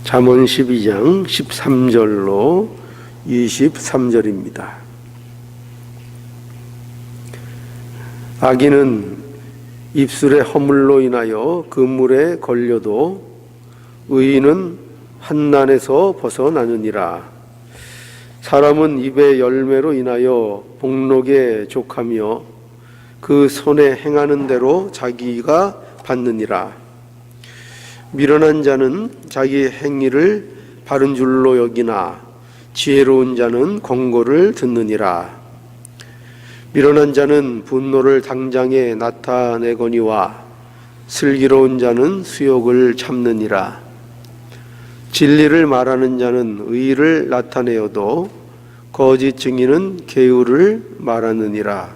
잠언 12장 13절로 23절입니다. 악인은 입술의 허물로 인하여 그물에 걸려도 의인은 환난에서 벗어나느니라. 사람은 입의 열매로 인하여 복록에 족하며 그 손에 행하는 대로 자기가 받느니라. 미련한 자는 자기 행위를 바른 줄로 여기나 지혜로운 자는 권고를 듣느니라. 미련한 자는 분노를 당장에 나타내거니와 슬기로운 자는 수욕을 참느니라. 진리를 말하는 자는 의를 나타내어도 거짓 증인은 계율을 말하느니라.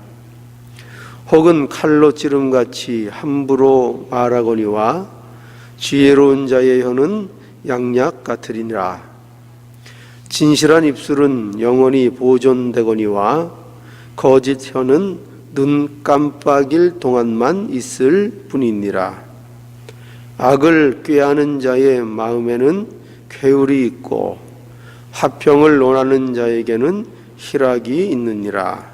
혹은 칼로 찌름같이 함부로 말하거니와 지혜로운 자의 혀는 양약 같으리니라. 진실한 입술은 영원히 보존되거니와 거짓 혀는 눈 깜빡일 동안만 있을 뿐이니라. 악을 꾀하는 자의 마음에는 괴울이 있고 화평을 논하는 자에게는 희락이 있느니라.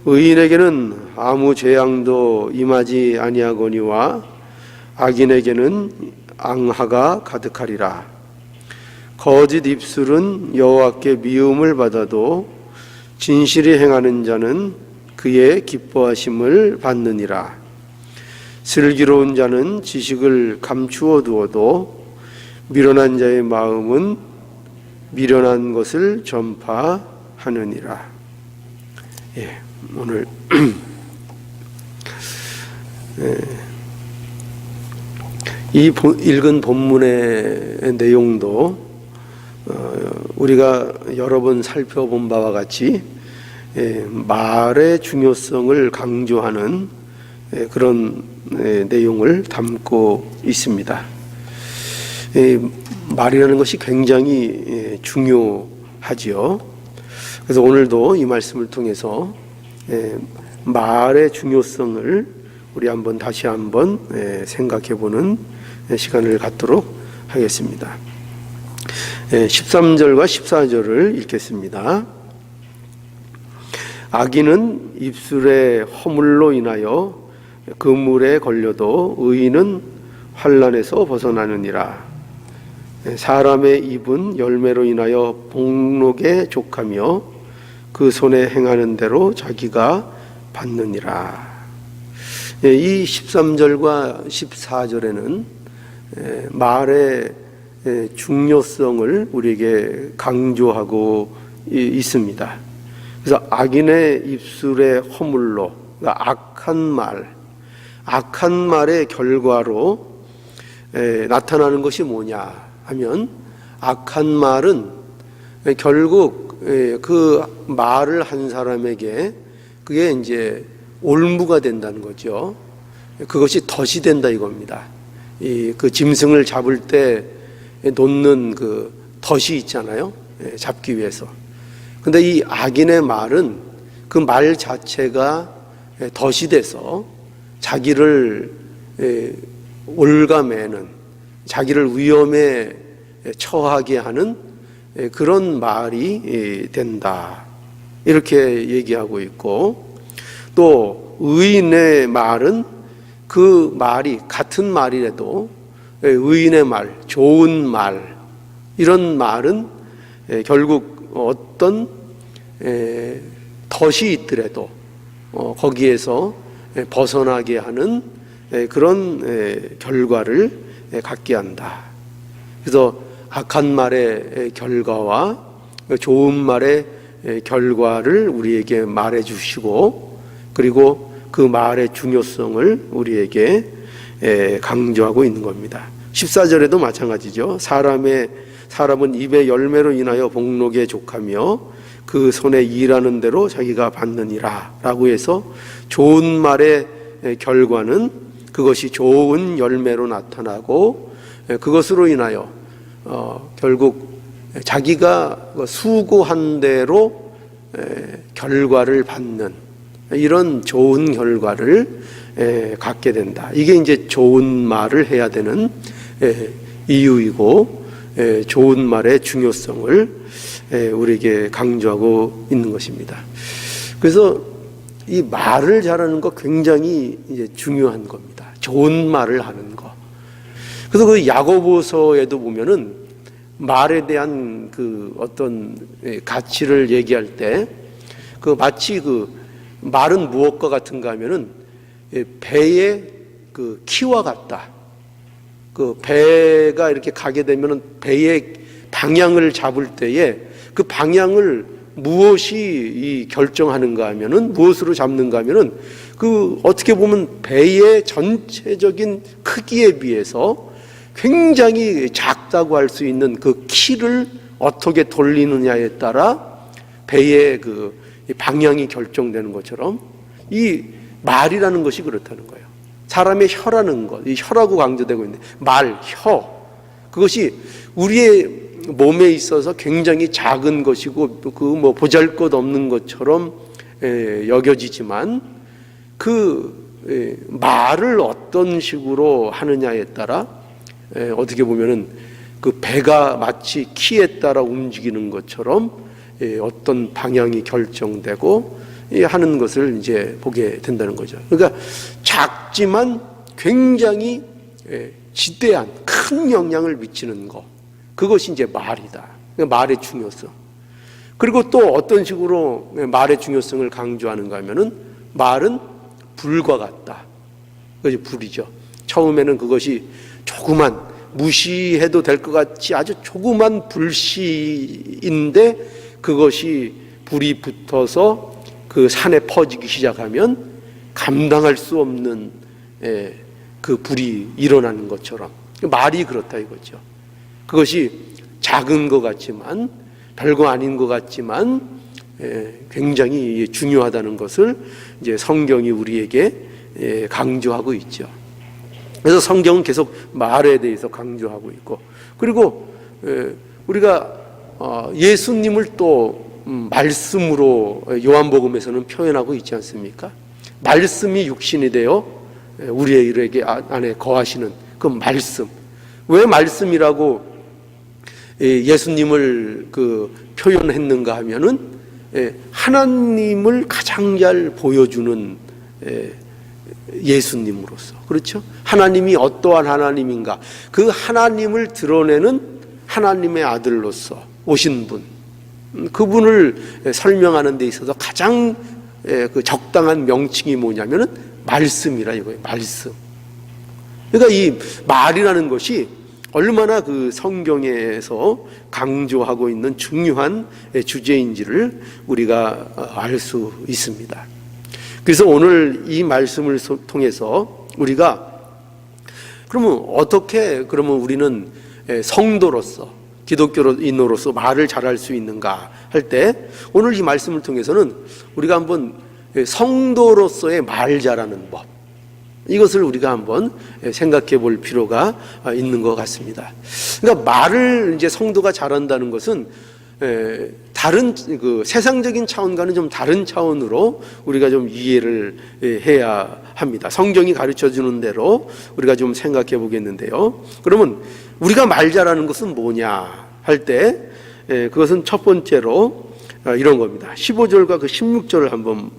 의인에게는 아무 재앙도 임하지 아니하거니와 악인에게는 앙하가 가득하리라. 거짓 입술은 여호와께 미움을 받아도 진실이 행하는 자는 그의 기뻐하심을 받느니라. 슬기로운 자는 지식을 감추어 두어도 미련한 자의 마음은 미련한 것을 전파하느니라. 오늘 이 읽은 본문의 내용도 우리가 여러 번 살펴본 바와 같이 말의 중요성을 강조하는 그런 내용을 담고 있습니다. 말이라는 것이 굉장히 중요하지요. 그래서 오늘도 이 말씀을 통해서 말의 중요성을 우리 다시 한번 생각해보는 시간을 갖도록 하겠습니다. 13절과 14절을 읽겠습니다. 악인은 입술의 허물로 인하여 그물에 걸려도 의인은 환난에서 벗어나느니라. 사람의 입은 열매로 인하여 복록에 족하며 그 손에 행하는 대로 자기가 받느니라. 이 13절과 14절에는 말의 중요성을 우리에게 강조하고 있습니다. 그래서 악인의 입술의 허물로, 그러니까 악한 말의 결과로 나타나는 것이 뭐냐 하면, 악한 말은 결국 그 말을 한 사람에게 그게 이제 올무가 된다는 거죠. 그것이 덫이 된다 이겁니다. 그 짐승을 잡을 때 놓는 그 덫이 있잖아요. 잡기 위해서. 근데 이 악인의 말은 그 말 자체가 덫이 돼서 자기를 올가매는, 자기를 위험에 처하게 하는 그런 말이 된다. 이렇게 얘기하고 있고, 또 의인의 말은 그 말이 같은 말이라도 의인의 말, 좋은 말, 이런 말은 결국 어떤 덫이 있더라도 거기에서 벗어나게 하는 그런 결과를 갖게 한다. 그래서 악한 말의 결과와 좋은 말의 결과를 우리에게 말해 주시고, 그리고 그 말의 중요성을 우리에게 강조하고 있는 겁니다. 14절에도 마찬가지죠. 사람은 입의 열매로 인하여 복록에 족하며 그 손에 일하는 대로 자기가 받느니라 라고 해서, 좋은 말의 결과는 그것이 좋은 열매로 나타나고, 그것으로 인하여 결국 자기가 수고한 대로 결과를 받는 이런 좋은 결과를 갖게 된다. 이게 이제 좋은 말을 해야 되는 이유이고, 좋은 말의 중요성을 우리에게 강조하고 있는 것입니다. 그래서 이 말을 잘하는 거 굉장히 이제 중요한 겁니다. 좋은 말을 하는 거. 그래서 그 야고보서에도 보면은 말에 대한 그 어떤 가치를 얘기할 때 그 마치 그 말은 무엇과 같은가 하면은 배의 그 키와 같다. 그 배가 이렇게 가게 되면은 배의 방향을 잡을 때에 그 방향을 무엇이 결정하는가 하면은 무엇으로 잡는가 하면은 그 어떻게 보면 배의 전체적인 크기에 비해서 굉장히 작다고 할 수 있는 그 키를 어떻게 돌리느냐에 따라 배의 그 방향이 결정되는 것처럼 이 말이라는 것이 그렇다는 거예요. 사람의 혀라는 것, 이 혀라고 강조되고 있는데 말, 혀, 그것이 우리의 몸에 있어서 굉장히 작은 것이고 그 뭐 보잘것없는 것처럼 여겨지지만 그 말을 어떤 식으로 하느냐에 따라 어떻게 보면은 그 배가 마치 키에 따라 움직이는 것처럼 어떤 방향이 결정되고 하는 것을 이제 보게 된다는 거죠. 그러니까 작지만 굉장히 지대한 큰 영향을 미치는 것, 그것이 이제 말이다. 말의 중요성. 그리고 또 어떤 식으로 말의 중요성을 강조하는가 하면은 말은 불과 같다. 그것이 불이죠. 처음에는 그것이 조그만 무시해도 될 것 같이 아주 조그만 불씨인데 그것이 불이 붙어서 그 산에 퍼지기 시작하면 감당할 수 없는 그 불이 일어나는 것처럼 말이 그렇다 이거죠. 그것이 작은 것 같지만 별거 아닌 것 같지만 굉장히 중요하다는 것을 이제 성경이 우리에게 강조하고 있죠. 그래서 성경은 계속 말에 대해서 강조하고 있고, 그리고 우리가 예수님을 또 말씀으로 요한복음에서는 표현하고 있지 않습니까? 말씀이 육신이 되어 우리에게 안에 거하시는 그 말씀. 왜 말씀이라고 예수님을 그 표현했는가 하면은 하나님을 가장 잘 보여주는 예수님으로서, 그렇죠? 하나님이 어떠한 하나님인가, 그 하나님을 드러내는 하나님의 아들로서 오신 분, 그분을 설명하는 데 있어서 가장 그 적당한 명칭이 뭐냐면은 말씀이라 이거예요. 말씀. 그러니까 이 말이라는 것이 얼마나 그 성경에서 강조하고 있는 중요한 주제인지를 우리가 알 수 있습니다. 그래서 오늘 이 말씀을 통해서 우리가 그러면 어떻게 그러면 우리는 성도로서 기독교인으로서 말을 잘할 수 있는가 할 때 오늘 이 말씀을 통해서는 우리가 한번 성도로서의 말 잘하는 법, 이것을 우리가 한번 생각해 볼 필요가 있는 것 같습니다. 그러니까 말을 이제 성도가 잘한다는 것은 다른 그 세상적인 차원과는 좀 다른 차원으로 우리가 좀 이해를 해야 합니다. 성경이 가르쳐 주는 대로 우리가 좀 생각해 보겠는데요. 그러면 우리가 말 잘하는 것은 뭐냐 할 때 그것은 첫 번째로 이런 겁니다. 15절과 그 16절을 한번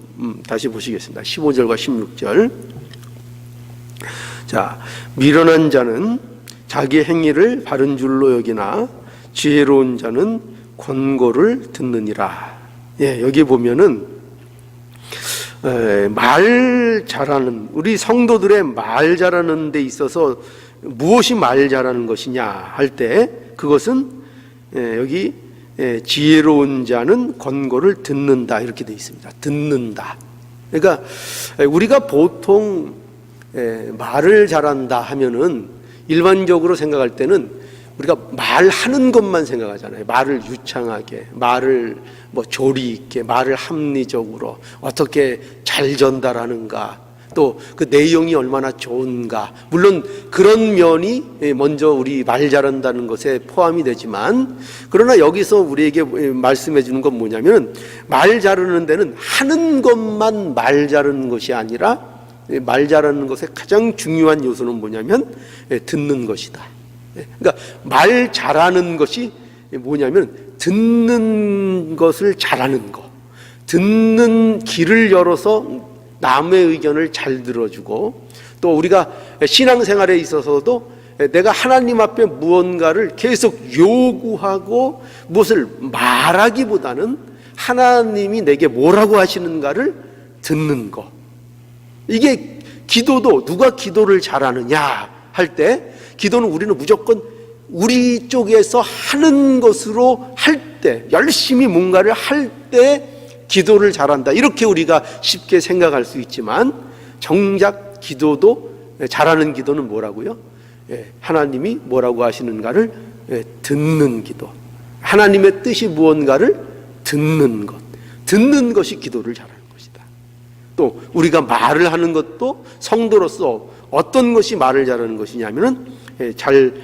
다시 보시겠습니다. 15절과 16절. 자, 미련한 자는 자기 행위를 바른 줄로 여기나 지혜로운 자는 권고를 듣느니라. 예, 여기 보면은 말 잘하는, 우리 성도들의 말 잘하는 데 있어서 무엇이 말 잘하는 것이냐 할 때 그것은 여기 지혜로운 자는 권고를 듣는다 이렇게 되어 있습니다. 듣는다. 그러니까 우리가 보통 말을 잘한다 하면은 일반적으로 생각할 때는 우리가 말하는 것만 생각하잖아요. 말을 유창하게, 말을 뭐 조리 있게, 말을 합리적으로 어떻게 잘 전달하는가, 또 그 내용이 얼마나 좋은가. 물론 그런 면이 먼저 우리 말 잘한다는 것에 포함이 되지만, 그러나 여기서 우리에게 말씀해 주는 건 뭐냐면 말 잘하는 데는 하는 것만 말 잘하는 것이 아니라 말 잘하는 것의 가장 중요한 요소는 뭐냐면 듣는 것이다. 그러니까 말 잘하는 것이 뭐냐면 듣는 것을 잘하는 거, 듣는 귀를 열어서 남의 의견을 잘 들어주고, 또 우리가 신앙생활에 있어서도 내가 하나님 앞에 무언가를 계속 요구하고 무엇을 말하기보다는 하나님이 내게 뭐라고 하시는가를 듣는 거. 이게 기도도 누가 기도를 잘하느냐 할 때, 기도는 우리는 무조건 우리 쪽에서 하는 것으로 할 때, 열심히 뭔가를 할 때 기도를 잘한다, 이렇게 우리가 쉽게 생각할 수 있지만, 정작 기도도, 잘하는 기도는 뭐라고요? 하나님이 뭐라고 하시는가를 듣는 기도, 하나님의 뜻이 무언가를 듣는 것, 듣는 것이 기도를 잘하는 것이다. 또 우리가 말을 하는 것도 성도로서 어떤 것이 말을 잘하는 것이냐면은 잘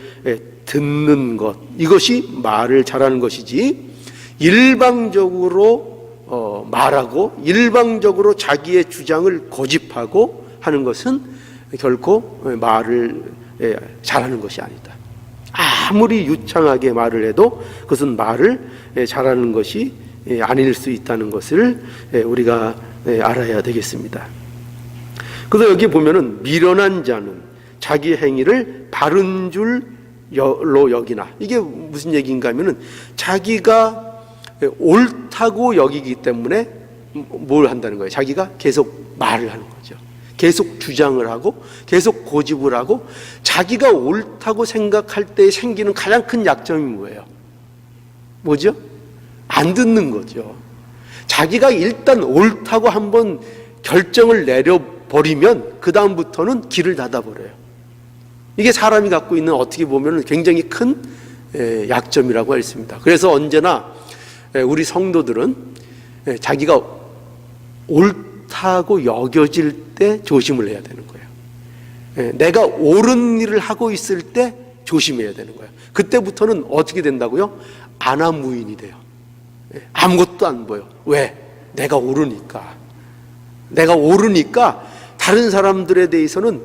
듣는 것, 이것이 말을 잘하는 것이지, 일방적으로 말하고 일방적으로 자기의 주장을 고집하고 하는 것은 결코 말을 잘하는 것이 아니다. 아무리 유창하게 말을 해도 그것은 말을 잘하는 것이 아닐 수 있다는 것을 우리가 알아야 되겠습니다. 그래서 여기 보면은 미련한 자는 자기 행위를 바른 줄로 여기나, 이게 무슨 얘기인가 하면은 자기가 옳다고 여기기 때문에 뭘 한다는 거예요? 자기가 계속 말을 하는 거죠. 계속 주장을 하고 계속 고집을 하고, 자기가 옳다고 생각할 때 생기는 가장 큰 약점이 뭐예요? 뭐죠? 안 듣는 거죠. 자기가 일단 옳다고 한번 결정을 내려버리면 그 다음부터는 길을 닫아버려요. 이게 사람이 갖고 있는, 어떻게 보면 굉장히 큰 약점이라고 할 수 있습니다. 그래서 언제나 우리 성도들은 자기가 옳다고 여겨질 때 조심을 해야 되는 거예요. 내가 옳은 일을 하고 있을 때 조심해야 되는 거예요. 그때부터는 어떻게 된다고요? 안하무인이 돼요. 아무것도 안 보여. 왜? 내가 옳으니까. 내가 옳으니까 다른 사람들에 대해서는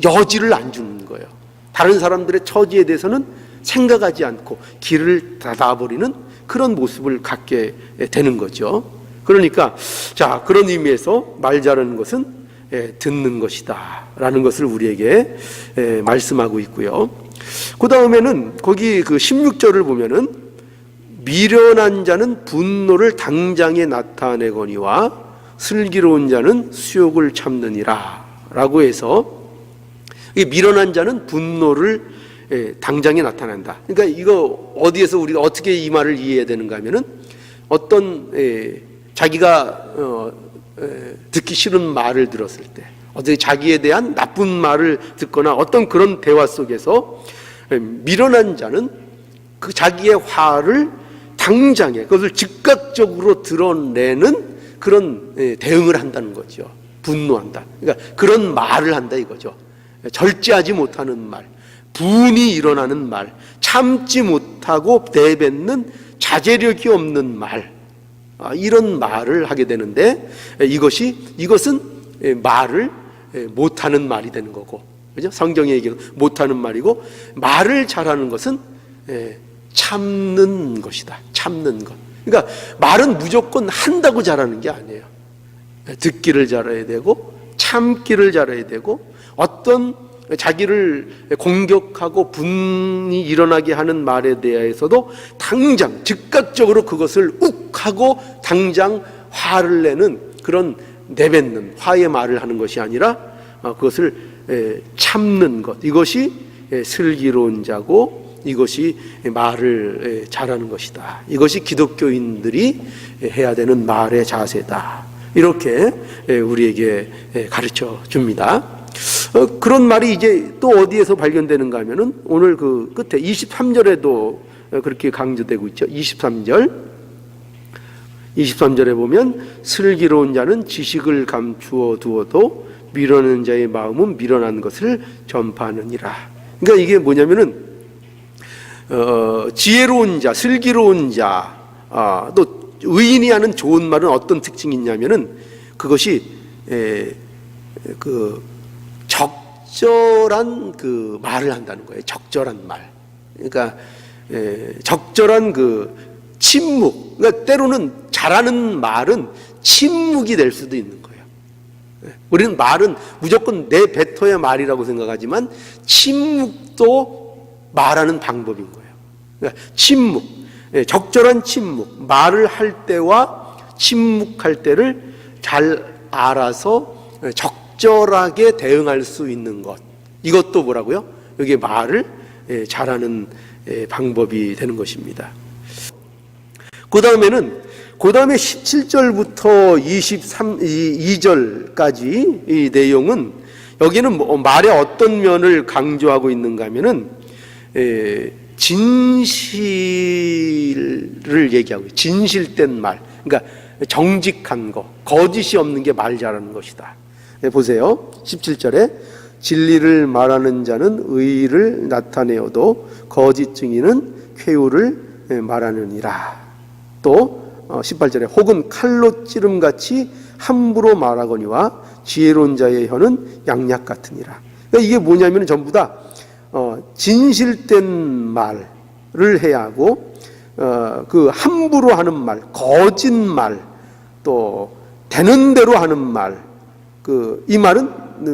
여지를 안 주는 거예요. 다른 사람들의 처지에 대해서는 생각하지 않고 길을 닫아버리는 그런 모습을 갖게 되는 거죠. 그러니까 자, 그런 의미에서 말 잘하는 것은 듣는 것이다 라는 것을 우리에게 말씀하고 있고요. 그 다음에는 거기 그 16절을 보면은, 미련한 자는 분노를 당장에 나타내거니와 슬기로운 자는 수욕을 참느니라 라고 해서, 이 미련한 자는 분노를 당장에 나타난다. 그러니까 이거 어디에서 우리가 어떻게 이 말을 이해해야 되는가 하면은, 어떤 자기가 듣기 싫은 말을 들었을 때, 어떻게 자기에 대한 나쁜 말을 듣거나 어떤 그런 대화 속에서 미련한 자는 그 자기의 화를 당장에, 그것을 즉각적으로 드러내는 그런 대응을 한다는 거죠. 분노한다. 그러니까 그런 말을 한다 이거죠. 절제하지 못하는 말, 분이 일어나는 말, 참지 못하고 내뱉는 자제력이 없는 말, 이런 말을 하게 되는데, 이것은 말을 못하는 말이 되는 거고, 그죠? 성경의 얘기는 못하는 말이고, 말을 잘하는 것은 참는 것이다. 참는 것. 그러니까 말은 무조건 한다고 잘하는 게 아니에요. 듣기를 잘해야 되고, 참기를 잘해야 되고, 어떤 자기를 공격하고 분이 일어나게 하는 말에 대해서도 당장 즉각적으로 그것을 욱 하고 당장 화를 내는, 그런 내뱉는 화의 말을 하는 것이 아니라 그것을 참는 것, 이것이 슬기로운 자고 이것이 말을 잘하는 것이다. 이것이 기독교인들이 해야 되는 말의 자세다. 이렇게 우리에게 가르쳐 줍니다. 그런 말이 이제 또 어디에서 발견되는가 하면은, 오늘 그 끝에 23절에도 그렇게 강조되고 있죠. 23절에 보면, 슬기로운 자는 지식을 감추어 두어도 미련한 자의 마음은 미련한 것을 전파하느니라. 그러니까 이게 뭐냐면은, 지혜로운 자, 슬기로운 자, 또 의인이 하는 좋은 말은 어떤 특징이 있냐면은, 그것이 적절한 그 말을 한다는 거예요. 적절한 말. 그러니까 적절한 그 침묵. 그러니까 때로는 잘하는 말은 침묵이 될 수도 있는 거예요. 우리는 말은 무조건 내뱉어야 말이라고 생각하지만 침묵도 말하는 방법인 거예요. 그러니까 침묵, 적절한 침묵, 말을 할 때와 침묵할 때를 잘 알아서 적절하게 대응할 수 있는 것, 이것도 뭐라고요? 여기 말을 잘하는 방법이 되는 것입니다. 그 다음에 17절부터 22절까지 이 내용은, 여기는 말의 어떤 면을 강조하고 있는가 하면은 진실을 얘기하고, 진실된 말, 그러니까 정직한 거, 거짓이 없는 게 말 잘하는 것이다. 보세요. 17절에 진리를 말하는 자는 의를 나타내어도 거짓 증인은 쾌유를 말하느니라. 또 18절에 혹은 칼로 찌름같이 함부로 말하거니와 지혜로운 자의 혀는 양약 같으니라. 그러니까 이게 뭐냐면 전부 다 진실된 말을 해야 하고, 그 함부로 하는 말, 거짓말, 또 되는 대로 하는 말, 이 말은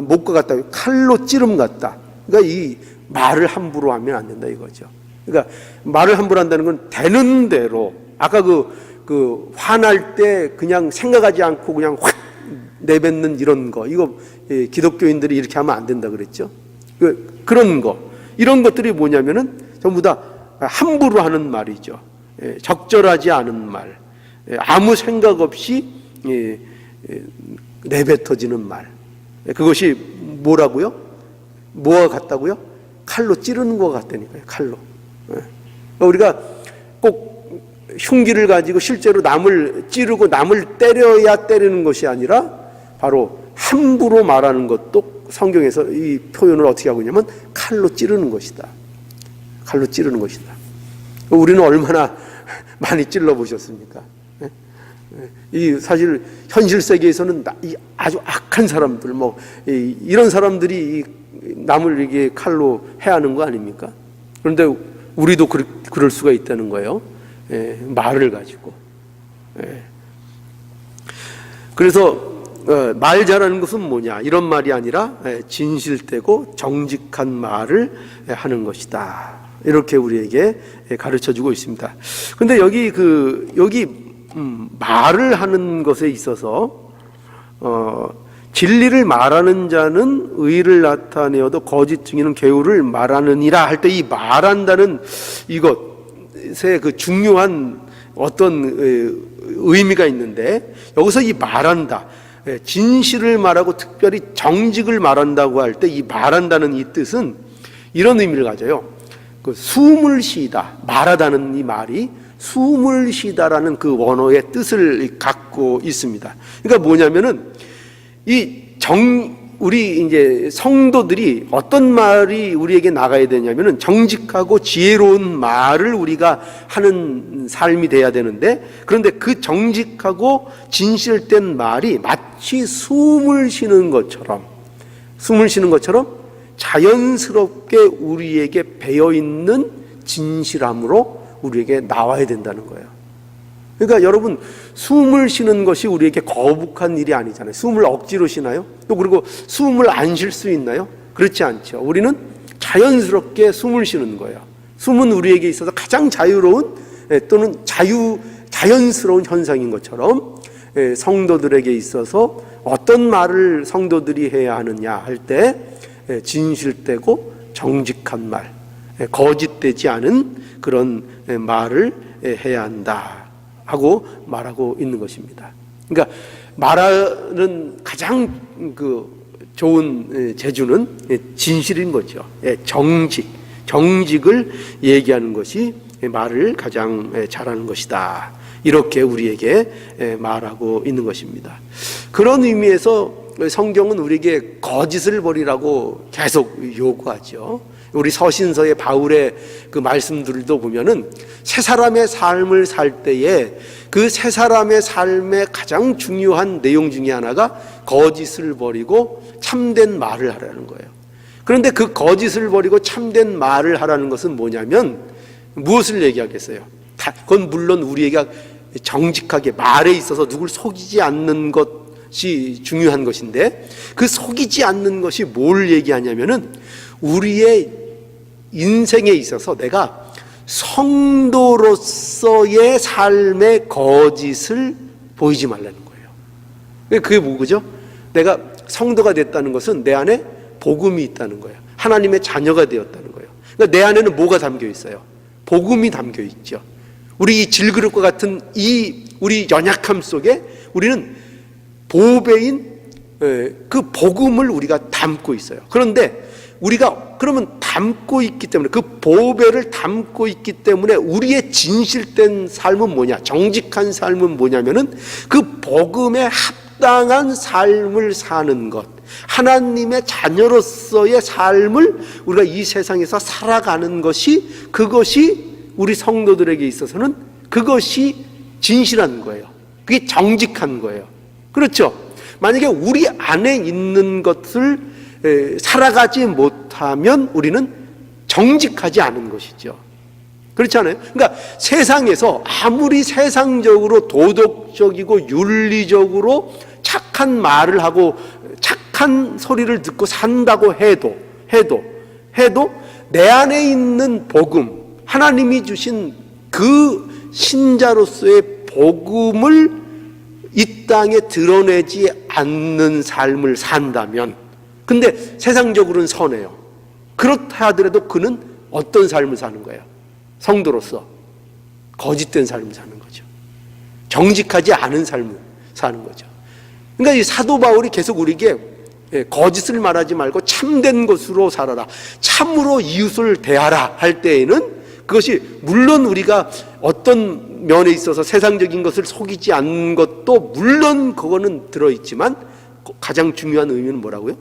못과 같다, 칼로 찌름 같다. 그러니까 이 말을 함부로 하면 안 된다 이거죠. 그러니까 말을 함부로 한다는 건 되는 대로, 아까 그 화날 때 그냥 생각하지 않고 그냥 확 내뱉는 이런 거, 이거 기독교인들이 이렇게 하면 안 된다 그랬죠. 그런 거, 이런 것들이 뭐냐면은 전부 다 함부로 하는 말이죠. 적절하지 않은 말, 아무 생각 없이 내뱉어지는 말, 그것이 뭐라고요? 뭐와 같다고요? 칼로 찌르는 것 같다니까요. 칼로. 우리가 꼭 흉기를 가지고 실제로 남을 찌르고 남을 때려야 때리는 것이 아니라 바로 함부로 말하는 것도 성경에서 이 표현을 어떻게 하고 있냐면 칼로 찌르는 것이다. 칼로 찌르는 것이다. 우리는 얼마나 많이 찔러 보셨습니까? 이 사실 현실 세계에서는 이 아주 악한 사람들, 이런 사람들이 남을 이게 칼로 해하는 거 아닙니까? 그런데 우리도 그럴 수가 있다는 거예요. 말을 가지고. 그래서 말 잘하는 것은 뭐냐, 이런 말이 아니라 진실되고 정직한 말을 하는 것이다, 이렇게 우리에게 가르쳐주고 있습니다. 그런데 여기 말을 하는 것에 있어서 진리를 말하는 자는 의를 나타내어도 거짓 증인은 쾌유를 말하느니라 할 때, 이 말한다는 이것에 그 중요한 어떤 의미가 있는데, 여기서 이 말한다, 진실을 말하고 특별히 정직을 말한다고 할 때 이 말한다는 이 뜻은 이런 의미를 가져요. 그 숨을 쉬다, 말하다는 이 말이 숨을 쉬다라는 그 원어의 뜻을 갖고 있습니다. 그러니까 뭐냐면은 우리 이제 성도들이 어떤 말이 우리에게 나가야 되냐면은 정직하고 지혜로운 말을 우리가 하는 삶이 돼야 되는데, 그런데 그 정직하고 진실된 말이 마치 숨을 쉬는 것처럼 자연스럽게 우리에게 배어있는 진실함으로 우리에게 나와야 된다는 거예요. 그러니까 여러분, 숨을 쉬는 것이 우리에게 거북한 일이 아니잖아요. 숨을 억지로 쉬나요? 또 그리고 숨을 안 쉴 수 있나요? 그렇지 않죠. 우리는 자연스럽게 숨을 쉬는 거예요. 숨은 우리에게 있어서 가장 자유로운 또는 자연스러운 현상인 것처럼 성도들에게 있어서 어떤 말을 성도들이 해야 하느냐 할 때 진실되고 정직한 말, 거짓되지 않은 그런 말을 해야 한다 하고 말하고 있는 것입니다. 그러니까 말하는 가장 좋은 재주는 진실인 거죠. 정직을 얘기하는 것이 말을 가장 잘하는 것이다, 이렇게 우리에게 말하고 있는 것입니다. 그런 의미에서 성경은 우리에게 거짓을 버리라고 계속 요구하죠. 우리 서신서의 바울의 그 말씀들도 보면은 새 사람의 삶을 살 때에 그 새 사람의 삶의 가장 중요한 내용 중에 하나가 거짓을 버리고 참된 말을 하라는 거예요. 그런데 그 거짓을 버리고 참된 말을 하라는 것은 뭐냐면 무엇을 얘기하겠어요? 그건 물론 우리에게 정직하게 말에 있어서 누굴 속이지 않는 것이 중요한 것인데, 그 속이지 않는 것이 뭘 얘기하냐면은 우리의 인생에 있어서 내가 성도로서의 삶의 거짓을 보이지 말라는 거예요. 그게 뭐죠? 내가 성도가 됐다는 것은 내 안에 복음이 있다는 거예요. 하나님의 자녀가 되었다는 거예요. 그러니까 내 안에는 뭐가 담겨 있어요? 복음이 담겨 있죠. 우리 이 질그릇과 같은 이 우리 연약함 속에 우리는 보배인 그 복음을 우리가 담고 있어요. 그런데 우리가 그러면 담고 있기 때문에, 그 보배를 담고 있기 때문에 우리의 진실된 삶은 뭐냐, 정직한 삶은 뭐냐면은 그 복음에 합당한 삶을 사는 것, 하나님의 자녀로서의 삶을 우리가 이 세상에서 살아가는 것이, 그것이 우리 성도들에게 있어서는 그것이 진실한 거예요. 그게 정직한 거예요. 그렇죠? 만약에 우리 안에 있는 것을 살아가지 못하면 우리는 정직하지 않은 것이죠. 그렇지 않아요? 그러니까 세상에서 아무리 세상적으로 도덕적이고 윤리적으로 착한 말을 하고 착한 소리를 듣고 산다고 해도 내 안에 있는 복음, 하나님이 주신 그 신자로서의 복음을 이 땅에 드러내지 않는 삶을 산다면, 근데 세상적으로는 선해요. 그렇다 하더라도 그는 어떤 삶을 사는 거예요? 성도로서 거짓된 삶을 사는 거죠. 정직하지 않은 삶을 사는 거죠. 그러니까 이 사도 바울이 계속 우리에게 거짓을 말하지 말고 참된 것으로 살아라, 참으로 이웃을 대하라 할 때에는, 그것이 물론 우리가 어떤 면에 있어서 세상적인 것을 속이지 않는 것도 물론 그거는 들어있지만, 가장 중요한 의미는 뭐라고요?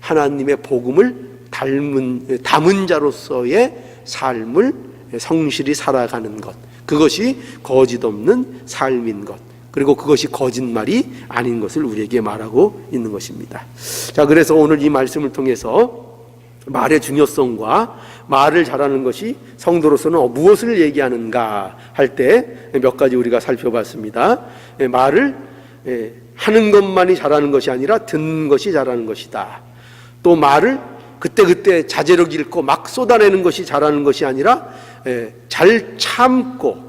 하나님의 복음을 담은 자로서의 삶을 성실히 살아가는 것, 그것이 거짓 없는 삶인 것, 그리고 그것이 거짓말이 아닌 것을 우리에게 말하고 있는 것입니다. 자, 그래서 오늘 이 말씀을 통해서 말의 중요성과 말을 잘하는 것이 성도로서는 무엇을 얘기하는가 할 때 몇 가지 우리가 살펴봤습니다. 말을 하는 것만이 잘하는 것이 아니라 듣는 것이 잘하는 것이다. 또 말을 그때그때 자제력 잃고 막 쏟아내는 것이 잘하는 것이 아니라 잘 참고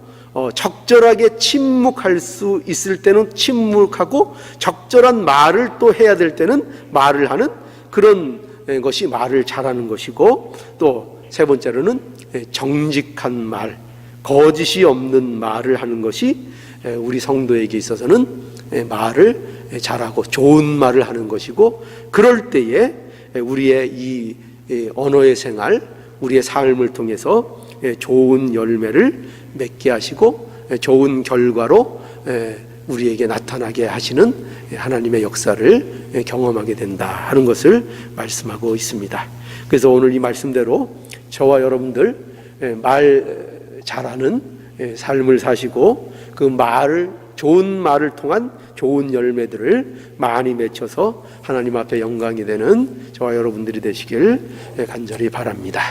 적절하게 침묵할 수 있을 때는 침묵하고 적절한 말을 또 해야 될 때는 말을 하는 그런 것이 말을 잘하는 것이고, 또 세 번째로는 정직한 말, 거짓이 없는 말을 하는 것이 우리 성도에게 있어서는 말을 잘하고 좋은 말을 하는 것이고, 그럴 때에 우리의 이 언어의 생활, 우리의 삶을 통해서 좋은 열매를 맺게 하시고 좋은 결과로 우리에게 나타나게 하시는 하나님의 역사를 경험하게 된다 하는 것을 말씀하고 있습니다. 그래서 오늘 이 말씀대로 저와 여러분들 말 잘하는 삶을 사시고, 그 말을, 좋은 말을 통한 좋은 열매들을 많이 맺혀서 하나님 앞에 영광이 되는 저와 여러분들이 되시길 간절히 바랍니다.